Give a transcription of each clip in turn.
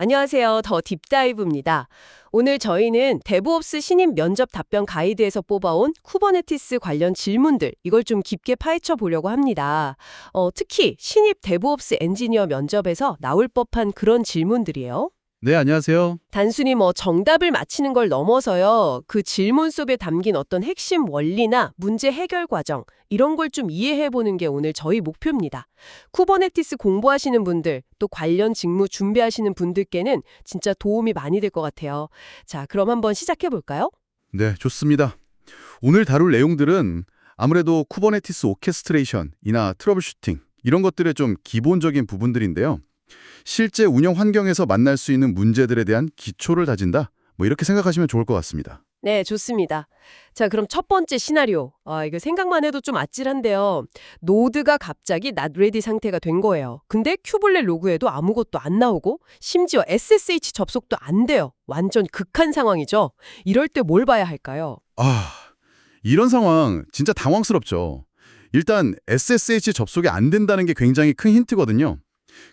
안녕하세요. 더 딥다이브입니다. 오늘 저희는 데브옵스 신입 면접 답변 가이드에서 뽑아온 쿠버네티스 관련 질문들, 이걸 좀 깊게 파헤쳐 보려고 합니다. 특히 신입 데브옵스 엔지니어 면접에서 나올 법한 그런 질문들이에요. 네, 안녕하세요. 단순히 정답을 맞히는 걸 넘어서요. 그 질문 속에 담긴 어떤 핵심 원리나 문제 해결 과정, 이런 걸 좀 이해해 보는 게 오늘 저희 목표입니다. 쿠버네티스 공부하시는 분들, 또 관련 직무 준비하시는 분들께는 진짜 도움이 많이 될 것 같아요. 자, 그럼 한번 시작해 볼까요? 네, 좋습니다. 오늘 다룰 내용들은 아무래도 쿠버네티스 오케스트레이션이나 트러블 슈팅 이런 것들의 좀 기본적인 부분들인데요. 실제 운영 환경에서 만날 수 있는 문제들에 대한 기초를 다진다. 이렇게 생각하시면 좋을 것 같습니다. 네, 좋습니다. 자, 그럼 첫 번째 시나리오. 이거 생각만 해도 좀 아찔한데요. 노드가 갑자기 not ready 상태가 된 거예요. 근데 큐블렛 로그에도 아무것도 안 나오고 심지어 SSH 접속도 안 돼요. 완전 극한 상황이죠. 이럴 때 뭘 봐야 할까요? 이런 상황 진짜 당황스럽죠. 일단 SSH 접속이 안 된다는 게 굉장히 큰 힌트거든요.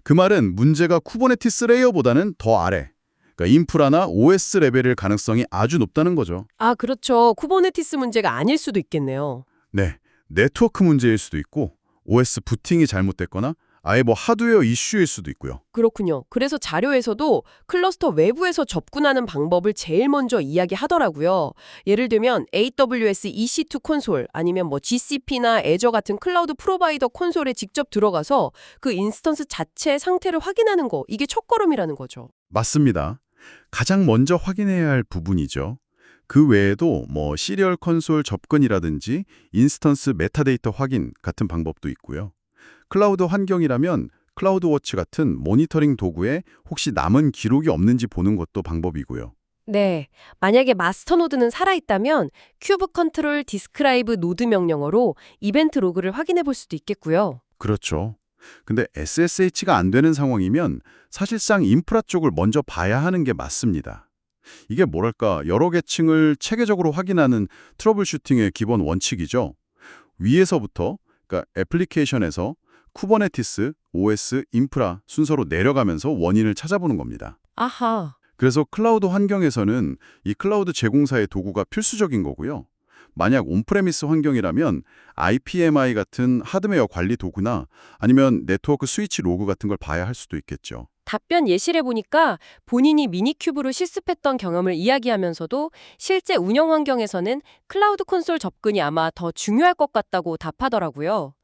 그 말은 문제가 쿠버네티스 레이어보다는 더 아래, 그러니까 인프라나 OS 레벨일 가능성이 아주 높다는 거죠. 그렇죠. 쿠버네티스 문제가 아닐 수도 있겠네요. 네, 네트워크 문제일 수도 있고 OS 부팅이 잘못됐거나 아예 하드웨어 이슈일 수도 있고요. 그렇군요. 그래서 자료에서도 클러스터 외부에서 접근하는 방법을 제일 먼저 이야기하더라고요. 예를 들면 AWS EC2 콘솔 아니면 GCP나 애저 같은 클라우드 프로바이더 콘솔에 직접 들어가서 그 인스턴스 자체의 상태를 확인하는 거, 이게 첫걸음이라는 거죠. 맞습니다. 가장 먼저 확인해야 할 부분이죠. 그 외에도 시리얼 콘솔 접근이라든지 인스턴스 메타데이터 확인 같은 방법도 있고요. 클라우드 환경이라면 클라우드워치 같은 모니터링 도구에 혹시 남은 기록이 없는지 보는 것도 방법이고요. 네, 만약에 마스터 노드는 살아있다면 큐브 컨트롤 디스크라이브 노드 명령어로 이벤트 로그를 확인해 볼 수도 있겠고요. 그렇죠. 근데 SSH가 안 되는 상황이면 사실상 인프라 쪽을 먼저 봐야 하는 게 맞습니다. 이게 여러 계층을 체계적으로 확인하는 트러블 슈팅의 기본 원칙이죠. 위에서부터, 그러니까 애플리케이션에서 쿠버네티스, OS, 인프라 순서로 내려가면서 원인을 찾아보는 겁니다. 아하. 그래서 클라우드 환경에서는 이 클라우드 제공사의 도구가 필수적인 거고요. 만약 온프레미스 환경이라면 IPMI 같은 하드웨어 관리 도구나 아니면 네트워크 스위치 로그 같은 걸 봐야 할 수도 있겠죠. 답변 예시를 보니까 본인이 미니큐브로 실습했던 경험을 이야기하면서도 실제 운영 환경에서는 클라우드 콘솔 접근이 아마 더 중요할 것 같다고 답하더라고요.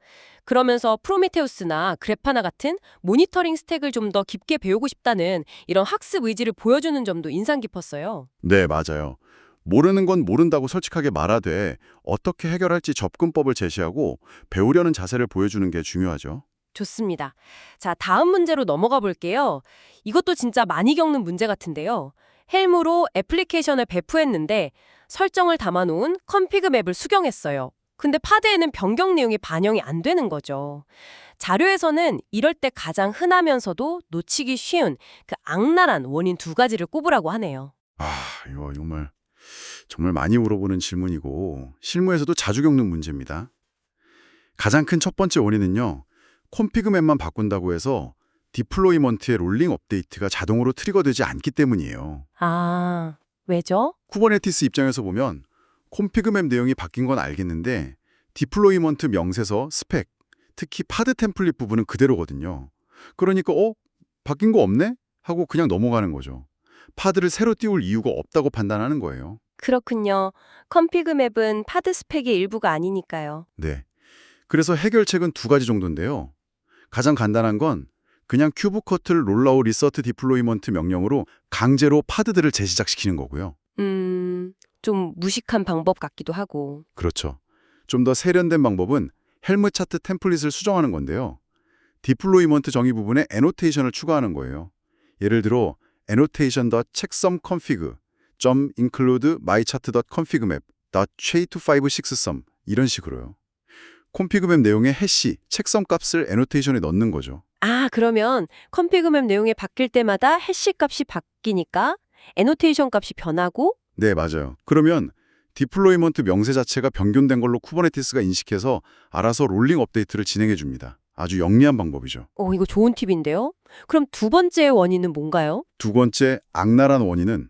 그러면서 프로메테우스나 그래파나 같은 모니터링 스택을 좀 더 깊게 배우고 싶다는 이런 학습 의지를 보여주는 점도 인상 깊었어요. 네, 맞아요. 모르는 건 모른다고 솔직하게 말하되 어떻게 해결할지 접근법을 제시하고 배우려는 자세를 보여주는 게 중요하죠. 좋습니다. 자, 다음 문제로 넘어가 볼게요. 이것도 진짜 많이 겪는 문제 같은데요. 헬무로 애플리케이션을 배포했는데 설정을 담아놓은 컨피그 맵을 수정했어요. 근데 파드에는 변경 내용이 반영이 안 되는 거죠. 자료에서는 이럴 때 가장 흔하면서도 놓치기 쉬운 그 악랄한 원인 두 가지를 꼽으라고 하네요. 이거 정말 많이 물어보는 질문이고 실무에서도 자주 겪는 문제입니다. 가장 큰 첫 번째 원인은요. 콘피그맵만 바꾼다고 해서 디플로이먼트의 롤링 업데이트가 자동으로 트리거되지 않기 때문이에요. 왜죠? 쿠버네티스 입장에서 보면 콘피그맵 내용이 바뀐 건 알겠는데 디플로이먼트 명세서, 스펙, 특히 파드 템플릿 부분은 그대로거든요. 그러니까 바뀐 거 없네? 하고 그냥 넘어가는 거죠. 파드를 새로 띄울 이유가 없다고 판단하는 거예요. 그렇군요. 컨피그 맵은 파드 스펙의 일부가 아니니까요. 네. 그래서 해결책은 두 가지 정도인데요. 가장 간단한 건 그냥 큐브커틀 롤라우 리서트 디플로이먼트 명령으로 강제로 파드들을 재시작시키는 거고요. 좀 무식한 방법 같기도 하고. 그렇죠. 좀 더 세련된 방법은 헬무 차트 템플릿을 수정하는 건데요. 디플로이먼트 정의 부분에 애노테이션을 추가하는 거예요. 예를 들어 annotation.checksumconfig, .include mychart.configmap, .shay256sum 이런 식으로요. 콘피그맵 내용의 해시, 책섬 값을 애노테이션에 넣는 거죠. 그러면 컨피그 맵 내용이 바뀔 때마다 해시 값이 바뀌니까 애노테이션 값이 변하고. 네, 맞아요. 그러면 디플로이먼트 명세 자체가 변경된 걸로 쿠버네티스가 인식해서 알아서 롤링 업데이트를 진행해 줍니다. 아주 영리한 방법이죠. 이거 좋은 팁인데요. 그럼 두 번째 원인은 뭔가요? 두 번째 악랄한 원인은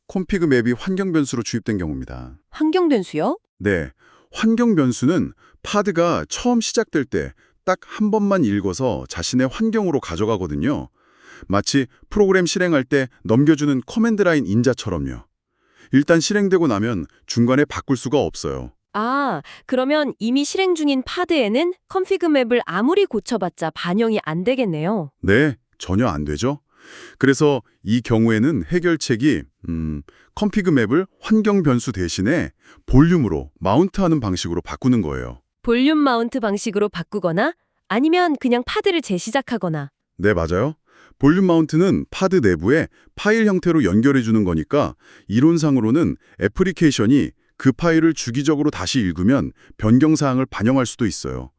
콘피그 맵이 환경 변수로 주입된 경우입니다. 환경 변수요? 네, 환경 변수는 파드가 처음 시작될 때 딱 한 번만 읽어서 자신의 환경으로 가져가거든요. 마치 프로그램 실행할 때 넘겨주는 커맨드 라인 인자처럼요. 일단 실행되고 나면 중간에 바꿀 수가 없어요. 아, 그러면 이미 실행 중인 파드에는 컨피그 맵을 아무리 고쳐봤자 반영이 안 되겠네요. 네, 전혀 안 되죠. 그래서 이 경우에는 해결책이 컨피그 맵을 환경 변수 대신에 볼륨으로 마운트하는 방식으로 바꾸는 거예요. 볼륨 마운트 방식으로 바꾸거나 아니면 그냥 파드를 재시작하거나. 네, 맞아요. 볼륨 마운트는 파드 내부에 파일 형태로 연결해 주는 거니까 이론상으로는 애플리케이션이 그 파일을 주기적으로 다시 읽으면 변경 사항을 반영할 수도 있어요.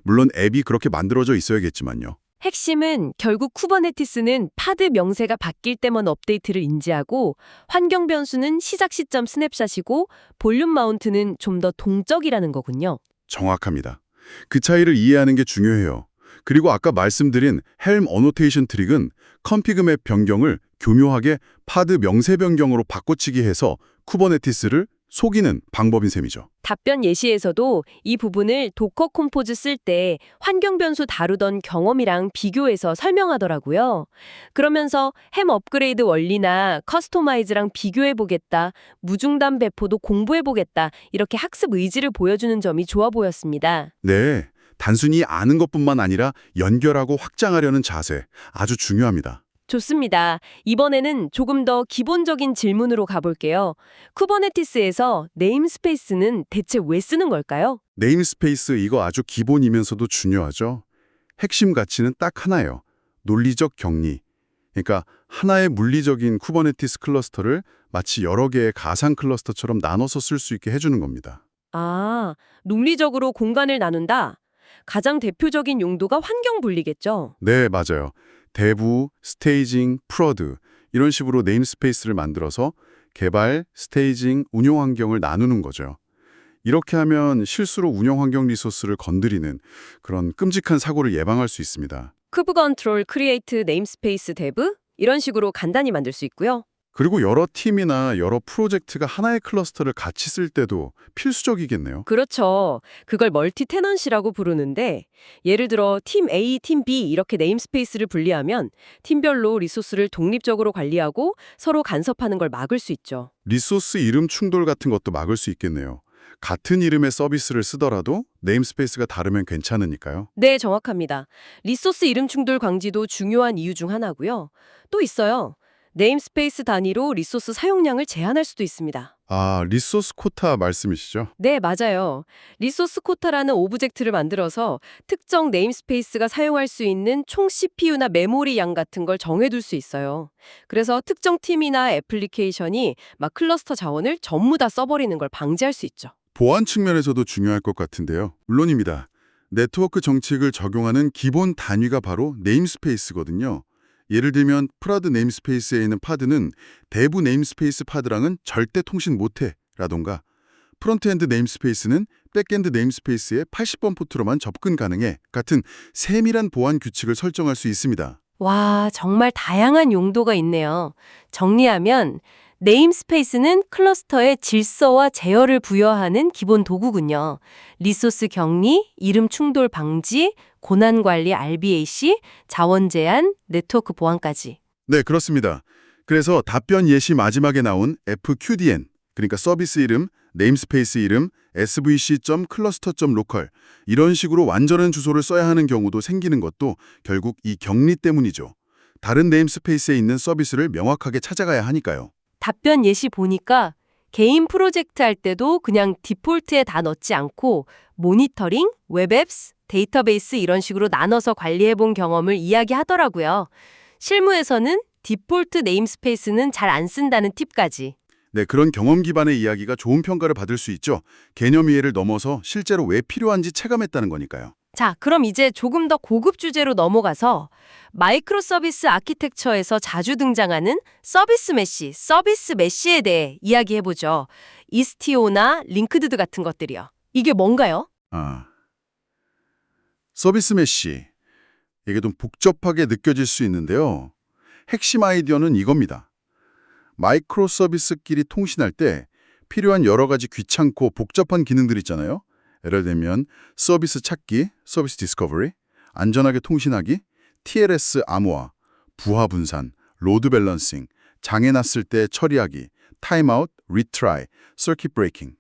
물론 앱이 그렇게 만들어져 있어야겠지만요. 핵심은 결국 쿠버네티스는 파드 명세가 바뀔 때만 업데이트를 인지하고 환경 변수는 시작 시점 스냅샷이고 볼륨 마운트는 좀 더 동적이라는 거군요. 정확합니다. 그 차이를 이해하는 게 중요해요. 그리고 아까 말씀드린 헬մ 어노테이션 트릭은 컨피그 맵 변경을 교묘하게 파드 명세 변경으로 바꿔치기 해서 쿠버네티스를 속이는 방법인 셈이죠. 답변 예시에서도 이 부분을 도커 컴포즈 쓸 때 환경 변수 다루던 경험이랑 비교해서 설명하더라고요. 그러면서 햄 업그레이드 원리나 커스터마이즈랑 비교해보겠다, 무중단 배포도 공부해보겠다 이렇게 학습 의지를 보여주는 점이 좋아 보였습니다. 네, 단순히 아는 것뿐만 아니라 연결하고 확장하려는 자세, 아주 중요합니다. 좋습니다. 이번에는 조금 더 기본적인 질문으로 가볼게요. 쿠버네티스에서 네임스페이스는 대체 왜 쓰는 걸까요? 네임스페이스 이거 아주 기본이면서도 중요하죠. 핵심 가치는 딱 하나예요. 논리적 격리. 그러니까 하나의 물리적인 쿠버네티스 클러스터를 마치 여러 개의 가상 클러스터처럼 나눠서 쓸 수 있게 해주는 겁니다. 아, 논리적으로 공간을 나눈다. 가장 대표적인 용도가 환경 분리겠죠. 네, 맞아요. 대부, 스테이징, 프로드 이런 식으로 네임스페이스를 만들어서 개발, 스테이징, 운용 환경을 나누는 거죠. 이렇게 하면 실수로 운영 환경 리소스를 건드리는 그런 끔찍한 사고를 예방할 수 있습니다. 쿠브 컨트롤 크리에이트 네임스페이스 데브 이런 식으로 간단히 만들 수 있고요. 그리고 여러 팀이나 여러 프로젝트가 하나의 클러스터를 같이 쓸 때도 필수적이겠네요. 그렇죠. 그걸 멀티 테넌시라고 부르는데 예를 들어 팀 A, 팀 B 이렇게 네임스페이스를 분리하면 팀별로 리소스를 독립적으로 관리하고 서로 간섭하는 걸 막을 수 있죠. 리소스 이름 충돌 같은 것도 막을 수 있겠네요. 같은 이름의 서비스를 쓰더라도 네임스페이스가 다르면 괜찮으니까요. 네, 정확합니다. 리소스 이름 충돌 방지도 중요한 이유 중 하나고요. 또 있어요. 네임스페이스 단위로 리소스 사용량을 제한할 수도 있습니다. 아, 리소스 코타 말씀이시죠? 네, 맞아요. 리소스 코타라는 오브젝트를 만들어서 특정 네임스페이스가 사용할 수 있는 총 CPU나 메모리 양 같은 걸 정해둘 수 있어요. 그래서 특정 팀이나 애플리케이션이 막 클러스터 자원을 전부 다 써버리는 걸 방지할 수 있죠. 보안 측면에서도 중요할 것 같은데요. 물론입니다. 네트워크 정책을 적용하는 기본 단위가 바로 네임스페이스거든요. 예를 들면 프라드 네임스페이스에 있는 파드는 대부 네임스페이스 파드랑은 절대 통신 못해 라던가 프론트엔드 네임스페이스는 백엔드 네임스페이스의 80번 포트로만 접근 가능해 같은 세밀한 보안 규칙을 설정할 수 있습니다. 와, 정말 다양한 용도가 있네요. 정리하면 네임스페이스는 클러스터의 질서와 제어를 부여하는 기본 도구군요. 리소스 격리, 이름 충돌 방지, 고난 관리 RBAC, 자원 제한, 네트워크 보안까지. 네, 그렇습니다. 그래서 답변 예시 마지막에 나온 FQDN, 그러니까 서비스 이름, 네임스페이스 이름, svc.cluster.local 이런 식으로 완전한 주소를 써야 하는 경우도 생기는 것도 결국 이 격리 때문이죠. 다른 네임스페이스에 있는 서비스를 명확하게 찾아가야 하니까요. 답변 예시 보니까 개인 프로젝트 할 때도 그냥 디폴트에 다 넣지 않고 모니터링, 웹앱스, 데이터베이스 이런 식으로 나눠서 관리해 본 경험을 이야기하더라고요. 실무에서는 디폴트 네임스페이스는 잘 안 쓴다는 팁까지. 네, 그런 경험 기반의 이야기가 좋은 평가를 받을 수 있죠. 개념 이해를 넘어서 실제로 왜 필요한지 체감했다는 거니까요. 자, 그럼 이제 조금 더 고급 주제로 넘어가서 마이크로 서비스 아키텍처에서 자주 등장하는 서비스 메시에 대해 이야기해보죠. 이스티오나 링크드드 같은 것들이요. 이게 뭔가요? 서비스 메쉬. 이게 좀 복잡하게 느껴질 수 있는데요. 핵심 아이디어는 이겁니다. 마이크로 서비스끼리 통신할 때 필요한 여러 가지 귀찮고 복잡한 기능들 있잖아요. 예를 들면 서비스 찾기, 서비스 디스커버리, 안전하게 통신하기, TLS 암호화, 부하 분산, 로드 밸런싱, 장애 났을 때 처리하기, 타임아웃, 리트라이, 서킷 브레이킹,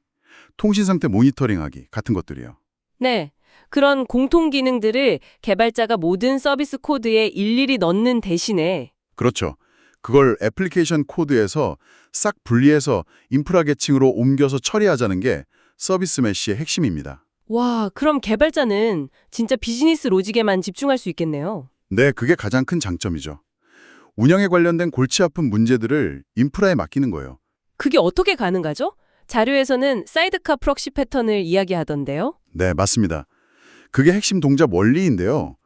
통신 상태 모니터링하기 같은 것들이에요. 네. 그런 공통 기능들을 개발자가 모든 서비스 코드에 일일이 넣는 대신에 그렇죠. 그걸 애플리케이션 코드에서 싹 분리해서 인프라 계층으로 옮겨서 처리하자는 게 서비스 메쉬의 핵심입니다. 와, 그럼 개발자는 진짜 비즈니스 로직에만 집중할 수 있겠네요. 네, 그게 가장 큰 장점이죠. 운영에 관련된 골치 아픈 문제들을 인프라에 맡기는 거예요. 그게 어떻게 가능하죠? 자료에서는 사이드카 프록시 패턴을 이야기하던데요. 네, 맞습니다. 그게 핵심 동작 원리인데요.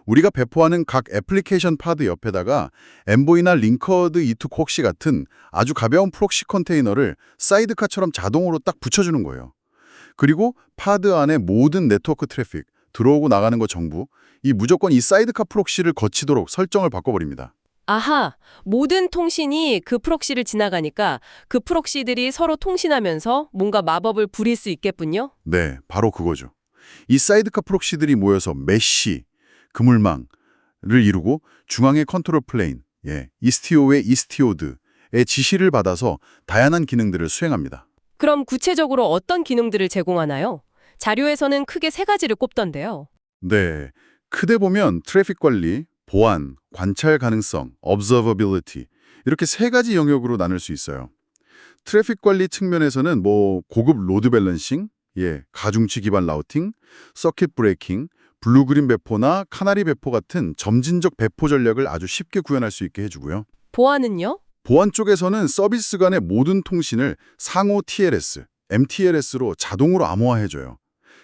우리가 배포하는 각 애플리케이션 파드 옆에다가 엠보이나 링커드 E2 콕시 같은 아주 가벼운 프록시 컨테이너를 사이드카처럼 자동으로 딱 붙여주는 거예요. 그리고 파드 안에 모든 네트워크 트래픽, 들어오고 나가는 거 전부 무조건 이 사이드카 프록시를 거치도록 설정을 바꿔버립니다. 아하, 모든 통신이 그 프록시를 지나가니까 그 프록시들이 서로 통신하면서 뭔가 마법을 부릴 수 있겠군요. 네, 바로 그거죠. 이 사이드카 프록시들이 모여서 메쉬, 그물망을 이루고 중앙의 컨트롤 플레인, 이스티오의 이스티오드의 지시를 받아서 다양한 기능들을 수행합니다. 그럼 구체적으로 어떤 기능들을 제공하나요? 자료에서는 크게 세 가지를 꼽던데요. 네, 크게 보면 트래픽 관리, 보안, 관찰 가능성, observability 이렇게 세 가지 영역으로 나눌 수 있어요. 트래픽 관리 측면에서는 고급 로드 밸런싱, 가중치 기반 라우팅, 서킷 브레이킹, 블루그린 배포나 카나리 배포 같은 점진적 배포 전략을 아주 쉽게 구현할 수 있게 해주고요. 보안은요? 보안 쪽에서는 서비스 간의 모든 통신을 상호 TLS, MTLS로 자동으로 암호화해줘요.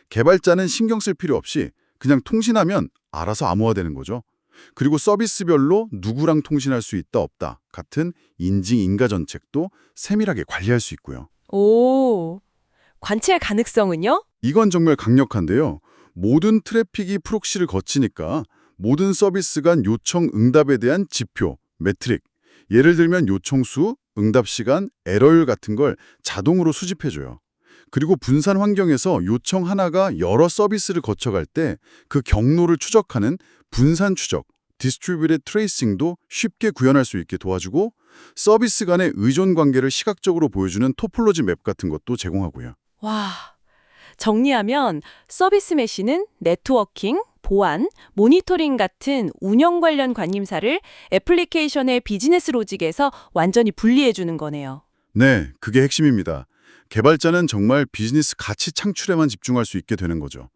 개발자는 신경 쓸 필요 없이 그냥 통신하면 알아서 암호화되는 거죠. 그리고 서비스별로 누구랑 통신할 수 있다 없다 같은 인증 인가 정책도 세밀하게 관리할 수 있고요. 오, 관찰 가능성은요? 이건 정말 강력한데요. 모든 트래픽이 프록시를 거치니까 모든 서비스 간 요청 응답에 대한 지표, 매트릭, 예를 들면 요청 수, 응답 시간, 에러율 같은 걸 자동으로 수집해줘요. 그리고 분산 환경에서 요청 하나가 여러 서비스를 거쳐갈 때 그 경로를 추적하는 분산 추적, 디스트리뷰티드 트레이싱도 쉽게 구현할 수 있게 도와주고 서비스 간의 의존 관계를 시각적으로 보여주는 토폴로지 맵 같은 것도 제공하고요. 와, 정리하면 서비스 메시는 네트워킹, 보안, 모니터링 같은 운영 관련 관심사를 애플리케이션의 비즈니스 로직에서 완전히 분리해주는 거네요. 네, 그게 핵심입니다. 개발자는 정말 비즈니스 가치 창출에만 집중할 수 있게 되는 거죠.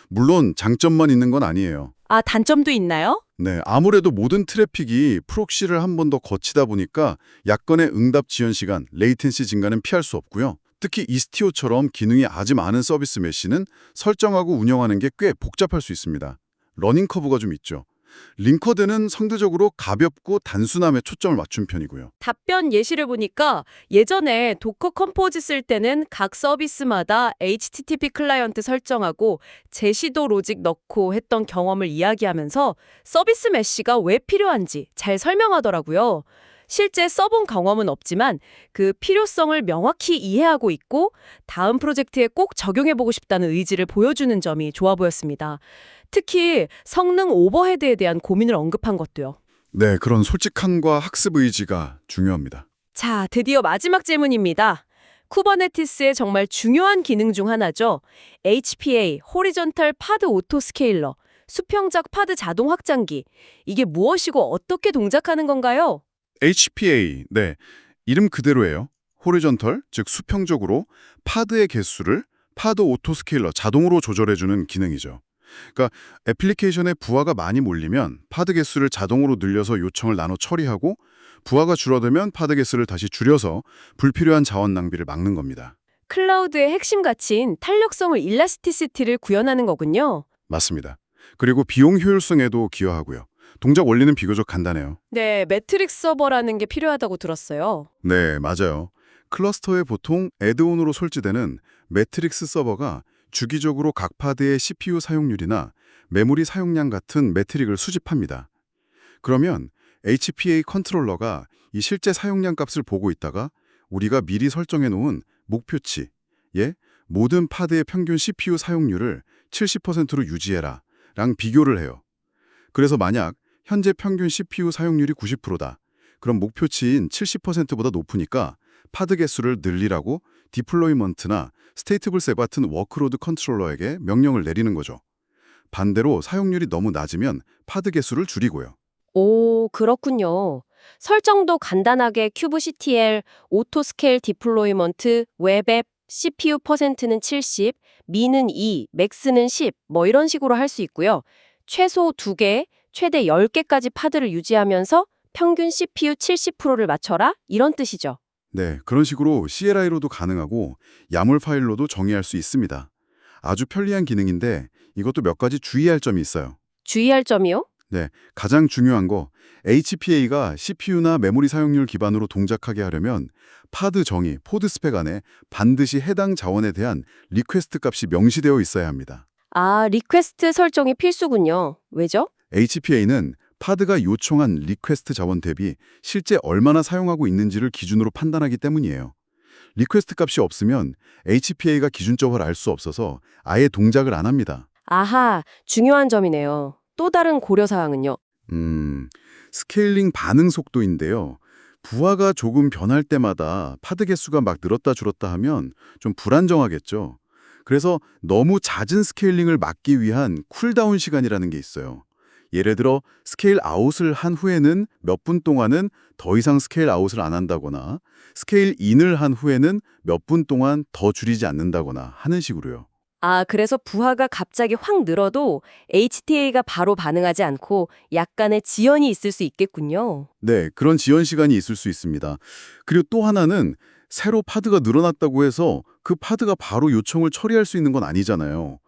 물론 장점만 있는 건 아니에요. 아, 단점도 있나요? 네, 아무래도 모든 트래픽이 프록시를 한 번 더 거치다 보니까 약간의 응답 지연 시간, 레이텐시 증가는 피할 수 없고요. 특히 이스티오처럼 기능이 아주 많은 서비스 메시는 설정하고 운영하는 게 꽤 복잡할 수 있습니다. 러닝 커브가 좀 있죠. 링커드는 상대적으로 가볍고 단순함에 초점을 맞춘 편이고요. 답변 예시를 보니까 예전에 도커 컴포즈 쓸 때는 각 서비스마다 HTTP 클라이언트 설정하고 제시도 로직 넣고 했던 경험을 이야기하면서 서비스 메시가 왜 필요한지 잘 설명하더라고요. 실제 써본 경험은 없지만 그 필요성을 명확히 이해하고 있고 다음 프로젝트에 꼭 적용해보고 싶다는 의지를 보여주는 점이 좋아 보였습니다. 특히 성능 오버헤드에 대한 고민을 언급한 것도요. 네, 그런 솔직함과 학습 의지가 중요합니다. 자, 드디어 마지막 질문입니다. 쿠버네티스의 정말 중요한 기능 중 하나죠. HPA, 호리존탈 파드 오토 스케일러, 수평적 파드 자동 확장기. 이게 무엇이고 어떻게 동작하는 건가요? HPA, 네, 이름 그대로예요. 호리존털, 즉 수평적으로 파드의 개수를 파드 오토스케일러 자동으로 조절해주는 기능이죠. 그러니까 애플리케이션에 부하가 많이 몰리면 파드 개수를 자동으로 늘려서 요청을 나눠 처리하고 부하가 줄어들면 파드 개수를 다시 줄여서 불필요한 자원 낭비를 막는 겁니다. 클라우드의 핵심 가치인 탄력성을 일라스티시티를 구현하는 거군요. 맞습니다. 그리고 비용 효율성에도 기여하고요. 동작 원리는 비교적 간단해요. 네, 매트릭스 서버라는 게 필요하다고 들었어요. 네, 맞아요. 클러스터에 보통 애드온으로 설치되는 매트릭스 서버가 주기적으로 각 파드의 CPU 사용률이나 메모리 사용량 같은 매트릭을 수집합니다. 그러면 HPA 컨트롤러가 이 실제 사용량 값을 보고 있다가 우리가 미리 설정해 놓은 목표치, 모든 파드의 평균 CPU 사용률을 70%로 유지해라 랑 비교를 해요. 그래서 만약 현재 평균 CPU 사용률이 90%다. 그럼 목표치인 70%보다 높으니까 파드 개수를 늘리라고 디플로이먼트나 스테이트블 셉 같은 워크로드 컨트롤러에게 명령을 내리는 거죠. 반대로 사용률이 너무 낮으면 파드 개수를 줄이고요. 오, 그렇군요. 설정도 간단하게 큐브CTL, 오토스케일 디플로이먼트, 웹앱, CPU 퍼센트는 70, 미는 2, 맥스는 10, 뭐 이런 식으로 할 수 있고요. 최소 2개, 최대 10개까지 파드를 유지하면서 평균 CPU 70%를 맞춰라? 이런 뜻이죠. 네, 그런 식으로 CLI로도 가능하고 야물 파일로도 정의할 수 있습니다. 아주 편리한 기능인데 이것도 몇 가지 주의할 점이 있어요. 주의할 점이요? 네, 가장 중요한 거 HPA가 CPU나 메모리 사용률 기반으로 동작하게 하려면 파드 정의, 포드 스펙 안에 반드시 해당 자원에 대한 리퀘스트 값이 명시되어 있어야 합니다. 아, 리퀘스트 설정이 필수군요. 왜죠? HPA는 파드가 요청한 리퀘스트 자원 대비 실제 얼마나 사용하고 있는지를 기준으로 판단하기 때문이에요. 리퀘스트 값이 없으면 HPA가 기준적으로 알 수 없어서 아예 동작을 안 합니다. 아하, 중요한 점이네요. 또 다른 고려사항은요? 스케일링 반응 속도인데요. 부하가 조금 변할 때마다 파드 개수가 막 늘었다 줄었다 하면 좀 불안정하겠죠. 그래서 너무 잦은 스케일링을 막기 위한 쿨다운 시간이라는 게 있어요. 예를 들어 스케일 아웃을 한 후에는 몇 분 동안은 더 이상 스케일 아웃을 안 한다거나 스케일 인을 한 후에는 몇 분 동안 더 줄이지 않는다거나 하는 식으로요. 아, 그래서 부하가 갑자기 확 늘어도 HTA가 바로 반응하지 않고 약간의 지연이 있을 수 있겠군요. 네, 그런 지연 시간이 있을 수 있습니다. 그리고 또 하나는 새로 파드가 늘어났다고 해서 그 파드가 바로 요청을 처리할 수 있는 건 아니잖아요.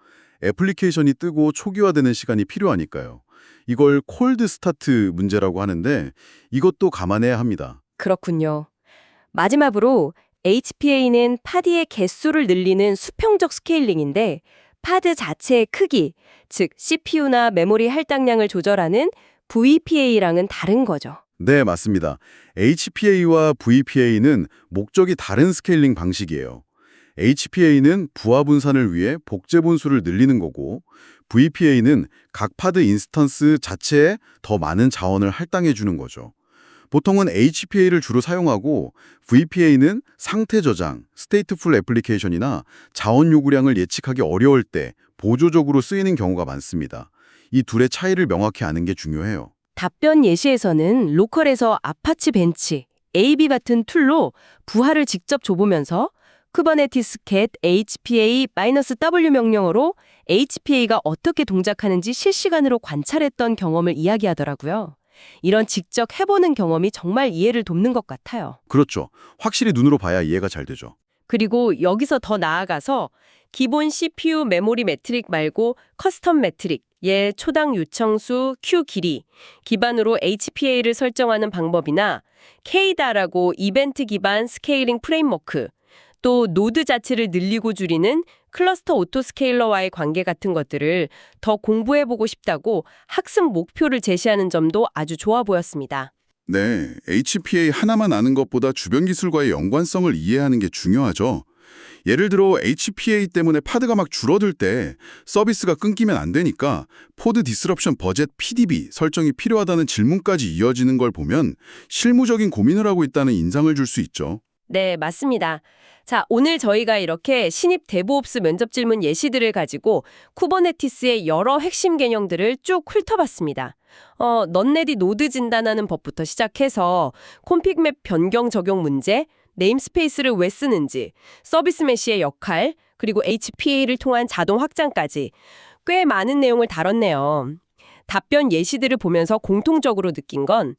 애플리케이션이 뜨고 초기화되는 시간이 필요하니까요. 이걸 콜드 스타트 문제라고 하는데 이것도 감안해야 합니다. 그렇군요. 마지막으로 HPA는 파드의 개수를 늘리는 수평적 스케일링인데 파드 자체의 크기, 즉 CPU나 메모리 할당량을 조절하는 VPA랑은 다른 거죠. 네, 맞습니다. HPA와 VPA는 목적이 다른 스케일링 방식이에요. HPA는 부하 분산을 위해 복제 분수를 늘리는 거고 VPA는 각 파드 인스턴스 자체에 더 많은 자원을 할당해 주는 거죠. 보통은 HPA를 주로 사용하고 VPA는 상태 저장, 스테이트풀 애플리케이션이나 자원 요구량을 예측하기 어려울 때 보조적으로 쓰이는 경우가 많습니다. 이 둘의 차이를 명확히 아는 게 중요해요. 답변 예시에서는 로컬에서 아파치 벤치, AB 같은 툴로 부하를 직접 줘보면서 쿠버네티스 cat HPA-W 명령어로 HPA가 어떻게 동작하는지 실시간으로 관찰했던 경험을 이야기하더라고요. 이런 직접 해보는 경험이 정말 이해를 돕는 것 같아요. 그렇죠. 확실히 눈으로 봐야 이해가 잘 되죠. 그리고 여기서 더 나아가서 기본 CPU 메모리 매트릭 말고 커스텀 매트릭, 초당 요청수, q 길이 기반으로 HPA를 설정하는 방법이나 KDA라고 이벤트 기반 스케일링 프레임워크, 또 노드 자체를 늘리고 줄이는 클러스터 오토스케일러와의 관계 같은 것들을 더 공부해보고 싶다고 학습 목표를 제시하는 점도 아주 좋아 보였습니다. 네, HPA 하나만 아는 것보다 주변 기술과의 연관성을 이해하는 게 중요하죠. 예를 들어 HPA 때문에 파드가 막 줄어들 때 서비스가 끊기면 안 되니까 포드 디스럽션 버젯 PDB 설정이 필요하다는 질문까지 이어지는 걸 보면 실무적인 고민을 하고 있다는 인상을 줄 수 있죠. 네, 맞습니다. 자, 오늘 저희가 이렇게 신입 데브옵스 면접 질문 예시들을 가지고 쿠버네티스의 여러 핵심 개념들을 쭉 훑어봤습니다. 넌레디 노드 진단하는 법부터 시작해서 콘피그 맵 변경 적용 문제, 네임스페이스를 왜 쓰는지, 서비스 메시의 역할, 그리고 HPA를 통한 자동 확장까지 꽤 많은 내용을 다뤘네요. 답변 예시들을 보면서 공통적으로 느낀 건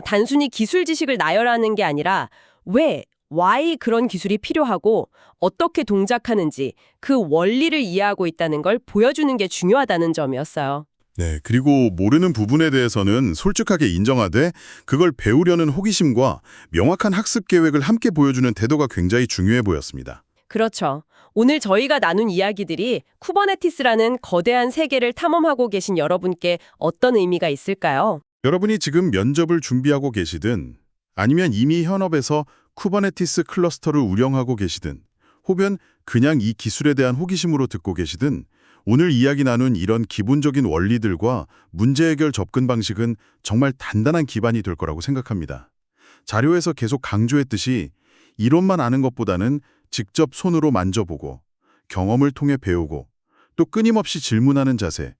단순히 기술 지식을 나열하는 게 아니라 왜, why 그런 기술이 필요하고 어떻게 동작하는지 그 원리를 이해하고 있다는 걸 보여주는 게 중요하다는 점이었어요. 네, 그리고 모르는 부분에 대해서는 솔직하게 인정하되 그걸 배우려는 호기심과 명확한 학습 계획을 함께 보여주는 태도가 굉장히 중요해 보였습니다. 그렇죠. 오늘 저희가 나눈 이야기들이 쿠버네티스라는 거대한 세계를 탐험하고 계신 여러분께 어떤 의미가 있을까요? 여러분이 지금 면접을 준비하고 계시든 아니면 이미 현업에서 쿠버네티스 클러스터를 운영하고 계시든 혹은 그냥 이 기술에 대한 호기심으로 듣고 계시든 오늘 이야기 나눈 이런 기본적인 원리들과 문제 해결 접근 방식은 정말 단단한 기반이 될 거라고 생각합니다. 자료에서 계속 강조했듯이 이론만 아는 것보다는 직접 손으로 만져보고 경험을 통해 배우고 또 끊임없이 질문하는 자세,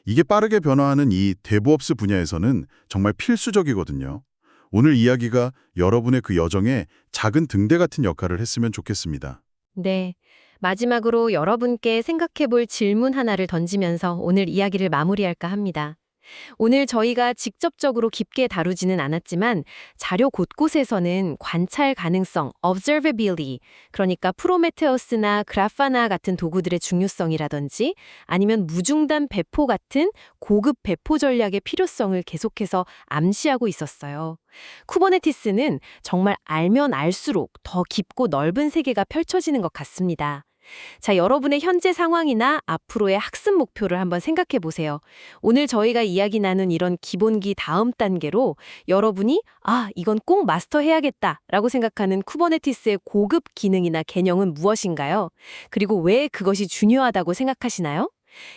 이게 빠르게 변화하는 이 데브옵스 분야에서는 정말 필수적이거든요. 오늘 이야기가 여러분의 그 여정에 작은 등대 같은 역할을 했으면 좋겠습니다. 네. 마지막으로 여러분께 생각해 볼 질문 하나를 던지면서 오늘 이야기를 마무리할까 합니다. 오늘 저희가 직접적으로 깊게 다루지는 않았지만 자료 곳곳에서는 관찰 가능성, observability, 그러니까 프로메테우스나 그라파나 같은 도구들의 중요성이라든지 아니면 무중단 배포 같은 고급 배포 전략의 필요성을 계속해서 암시하고 있었어요. 쿠버네티스는 정말 알면 알수록 더 깊고 넓은 세계가 펼쳐지는 것 같습니다. 자, 여러분의 현재 상황이나 앞으로의 학습 목표를 한번 생각해 보세요. 오늘 저희가 이야기 나눈 이런 기본기 다음 단계로 여러분이 이건 꼭 마스터해야겠다라고 생각하는 쿠버네티스의 고급 기능이나 개념은 무엇인가요? 그리고 왜 그것이 중요하다고 생각하시나요?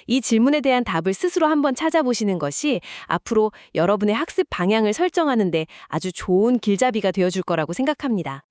이 질문에 대한 답을 스스로 한번 찾아보시는 것이 앞으로 여러분의 학습 방향을 설정하는 데 아주 좋은 길잡이가 되어줄 거라고 생각합니다.